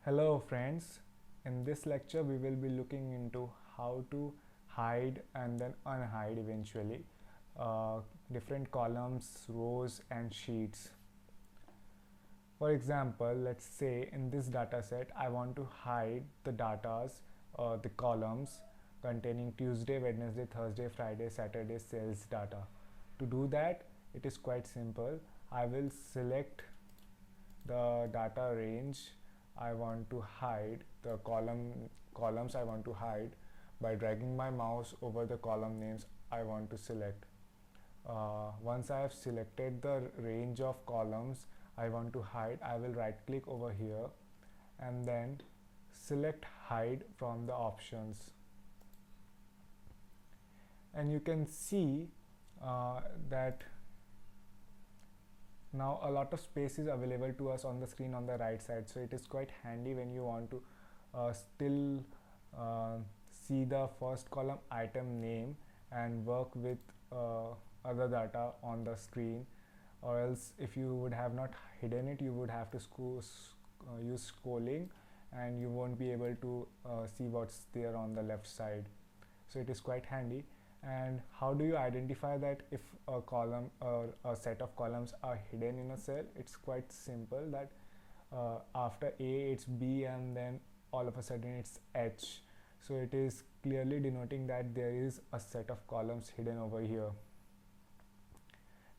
Hello friends, in this lecture we will be looking into how to hide and then unhide eventually uh, different columns, rows and sheets. For example, let's say in this data set I want to hide the columns containing Tuesday, Wednesday, Thursday, Friday, Saturday sales data. To do that, it is quite simple. I will select the data range I want to hide, the columns I want to hide by dragging my mouse over the column names I want to select. Once I have selected the range of columns I want to hide, I will right click over here and then select hide from the options, and you can see that now a lot of space is available to us on the screen on the right side, so it is quite handy when you want to still uh, see the first column item name and work with other data on the screen, or else if you would have not hidden it you would have to use scrolling and you won't be able to see what's there on the left side. So it is quite handy. And how do you identify that if a column or a set of columns are hidden in a cell? It's quite simple that after A it's B and then all of a sudden it's H, so it is clearly denoting that there is a set of columns hidden over here.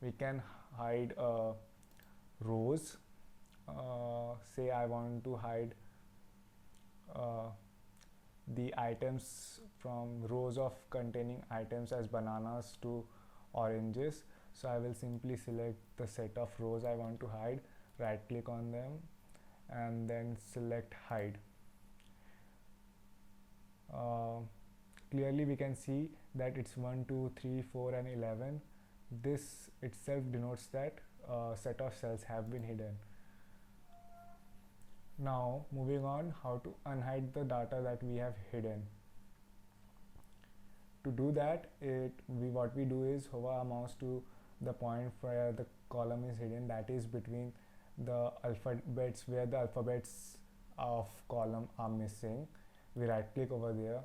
We can hide rows. Say I want to hide the items from rows of containing items as bananas to oranges, so I will simply select the set of rows I want to hide, right click on them and then select hide. Clearly we can see that it's 1 2 3 4 and 11. This itself denotes that set of cells have been hidden. Now moving on, how to unhide the data that we have hidden. To do that, what we do is hover our mouse to the point where the column is hidden, that is between the alphabets, where the alphabets of column are missing. We right click over there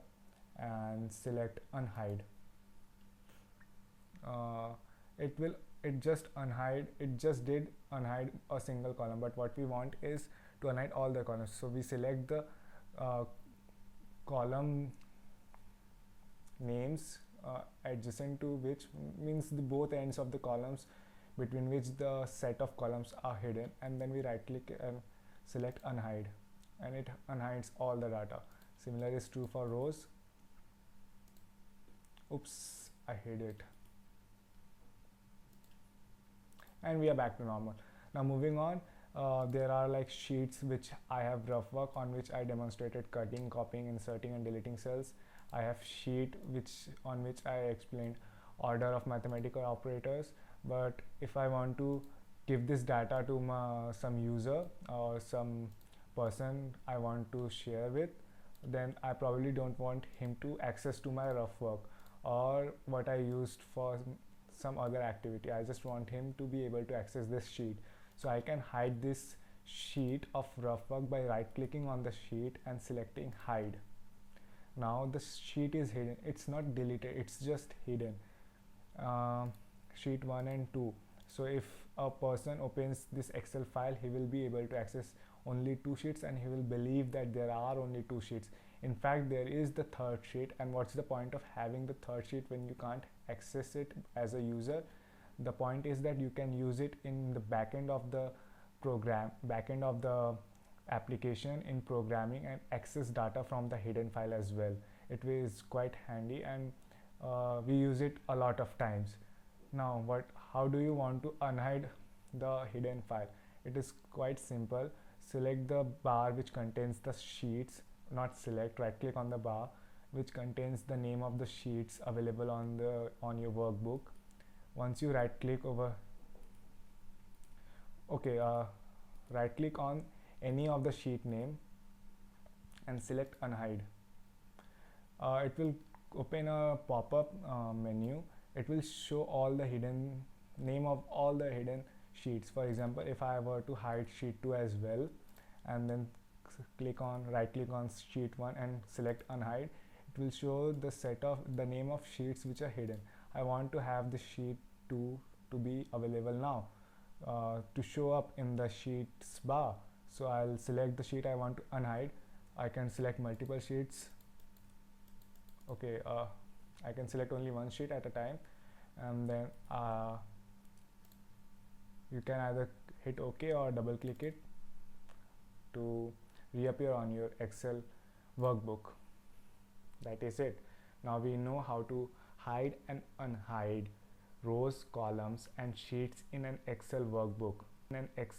and select unhide. It just did unhide a single column, but what we want is to unhide all the columns, so we select the column names adjacent to which means the both ends of the columns between which the set of columns are hidden, and then we right click and select unhide, and it unhides all the data. Similar is true for rows. Oops, I hid it, and we are back to normal. Now moving on, there are like sheets which I have rough work on which I demonstrated cutting, copying, inserting and deleting cells. I have sheet on which I explained order of mathematical operators, but if I want to give this data to some user or some person I want to share with, then I probably don't want him to access to my rough work or what I used for some other activity. I just want him to be able to access this sheet, so I can hide this sheet of rough work by right clicking on the sheet and selecting hide. Now the sheet is hidden, it's not deleted, it's just hidden. Sheet 1 and 2. So if a person opens this Excel file, he will be able to access only 2 sheets and he will believe that there are only 2 sheets. In fact, there is the third sheet, and what's the point of having the third sheet when you can't access it as a user? The point is that you can use it in the backend of the application in programming and access data from the hidden file as well. It is quite handy, and we use it a lot of times. Now how do you want to unhide the hidden file? It is quite simple. Select the bar which contains the sheets, not select, right click on the bar which contains the name of the sheets available on your workbook. Once you right click over, right click on any of the sheet name and select unhide. It will open a pop-up menu. It will show all the hidden name of all the hidden sheets. For example, if I were to hide sheet 2 as well and then right click on sheet 1 and select unhide, it will show the name of sheets which are hidden. I want to have the sheet 2 to be available now, to show up in the sheets bar. So I'll select the sheet I want to unhide. I can select multiple sheets. Okay, I can select only one sheet at a time, and then you can either hit OK or double click it to reappear on your Excel workbook. That is it. Now we know how to hide and unhide rows, columns and sheets in an Excel workbook. In an Excel